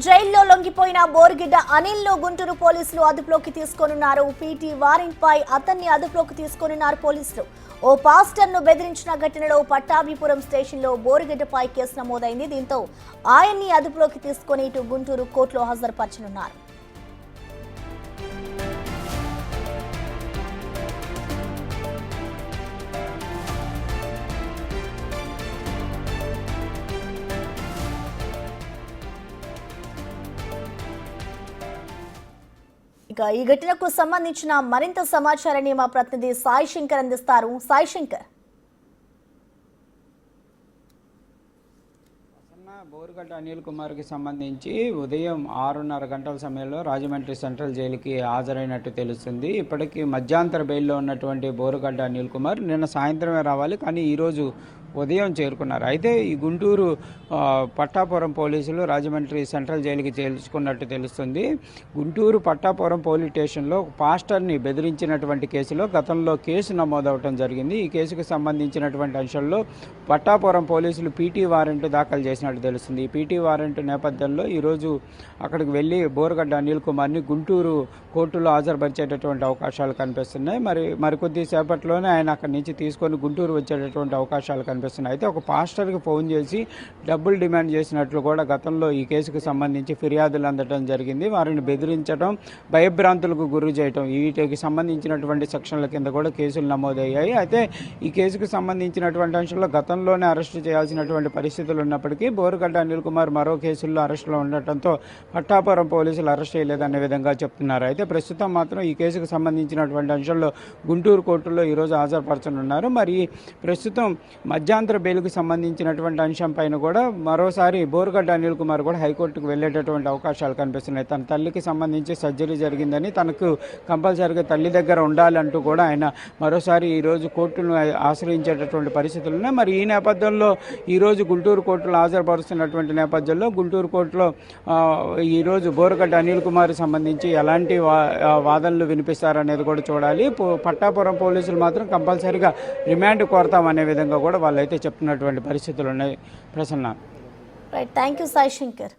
జైల్లో లొంగిపోయిన బోరుగిడ్డ అనిల్ ను గుంటూరు పోలీసులు అదుపులోకి తీసుకొనున్నారు. పీటీ వారెంట్ పై అతన్ని అదుపులోకి తీసుకొనున్నారు పోలీసులు. ఓ పాస్టర్ ను బెదిరించిన ఘటనలో పట్టాభిపురం స్టేషన్ లో బోరుగిడ్డపై కేసు నమోదైంది. దీంతో ఆయన్ని అదుపులోకి తీసుకొని ఇటు గుంటూరు కోర్టులో హాజరుపరచనున్నారు. ఇక ఈ ఘటనకు సంబంధించిన మరింత సమాచారాన్ని మా ప్రతినిధి సాయి శంకర్ అందిస్తారు. సాయి శంకర్, బోరుగడ్డ అనిల్ కుమార్కి సంబంధించి ఉదయం 6:30 గంటల సమయంలో రాజమండ్రి సెంట్రల్ జైలుకి హాజరైనట్టు తెలుస్తుంది. ఇప్పటికీ మధ్యాంతర బెయిల్లో ఉన్నటువంటి బోరుగడ్డ అనిల్ కుమార్ నిన్న సాయంత్రమే రావాలి, కానీ ఈరోజు ఉదయం చేరుకున్నారు. అయితే ఈ గుంటూరు పట్టాపురం పోలీసులు రాజమండ్రి సెంట్రల్ జైలుకి చేర్చుకున్నట్టు తెలుస్తుంది. గుంటూరు పట్టాపురం పోలీస్ స్టేషన్లో పాస్టర్ని బెదిరించినటువంటి కేసులో గతంలో కేసు నమోదవడం జరిగింది. ఈ కేసుకు సంబంధించినటువంటి అంశంలో పట్టాపురం పోలీసులు పీటీ వారెంట్ దాఖలు చేసినట్టు తెలుస్తుంది. ఈ పీటీ వారెంట్ నేపథ్యంలో ఈరోజు అక్కడికి వెళ్ళి బోరుగడ్డ అనిల్ కుమార్ని గుంటూరు కోర్టులో హాజరుపరిచేటటువంటి అవకాశాలు కనిపిస్తున్నాయి. మరికొద్ది సేపట్లోనే ఆయన అక్కడి నుంచి తీసుకొని గుంటూరు వచ్చేటటువంటి అవకాశాలు కనిపిస్తున్నాయి. అయితే ఒక పాస్టర్కి ఫోన్ చేసి డబ్బులు డిమాండ్ చేసినట్లు కూడా గతంలో ఈ కేసుకు సంబంధించి ఫిర్యాదులు అందడం జరిగింది. వారిని బెదిరించడం, భయభ్రాంతులకు గురి చేయడం, వీటికి సంబంధించినటువంటి సెక్షన్ల కింద కూడా కేసులు నమోదయ్యాయి. అయితే ఈ కేసుకు సంబంధించినటువంటి అంశంలో గతంలోనే అరెస్టు చేయాల్సినటువంటి పరిస్థితులు ఉన్నప్పటికీ బోరుగడ్డ అనిల్ కుమార్ మరో కేసుల్లో అరెస్టులో ఉండటంతో పట్టాపురం పోలీసులు అరెస్ట్ చేయలేదనే విధంగా చెప్తున్నారు. అయితే ప్రస్తుతం మాత్రం ఈ కేసుకు సంబంధించినటువంటి అంశంలో గుంటూరు కోర్టులో ఈరోజు హాజరుపరచనున్నారు. మరి ప్రస్తుతం మధ్యాంతర బెయిల్కు సంబంధించినటువంటి అంశం పైన కూడా మరోసారి బోరుగడ్డ అనిల్ కుమార్ కూడా హైకోర్టుకు వెళ్ళేటటువంటి అవకాశాలు కనిపిస్తున్నాయి. తన తల్లికి సంబంధించి సర్జరీ జరిగిందని, తనకు కంపల్సరీగా తల్లి దగ్గర ఉండాలంటూ కూడా ఆయన మరోసారి ఈరోజు కోర్టును ఆశ్రయించేటటువంటి పరిస్థితులు ఉన్నాయి. మరి ఈ నేపథ్యంలో ఈరోజు గుంటూరు కోర్టులో హాజరుపరుస్తున్నటువంటి నేపథ్యంలో గుంటూరు కోర్టులో ఈరోజు బోరుగడ్డ అనిల్ కుమార్ సంబంధించి ఎలాంటి వాదనలు వినిపిస్తారనేది కూడా చూడాలి. పట్టాపురం పోలీసులు మాత్రం కంపల్సరీగా రిమాండ్ కోరతామనే విధంగా కూడా వాళ్ళైతే చెప్తున్నటువంటి పరిస్థితులు ఉన్నాయి. Prasanna, right, thank you Sai Shankar.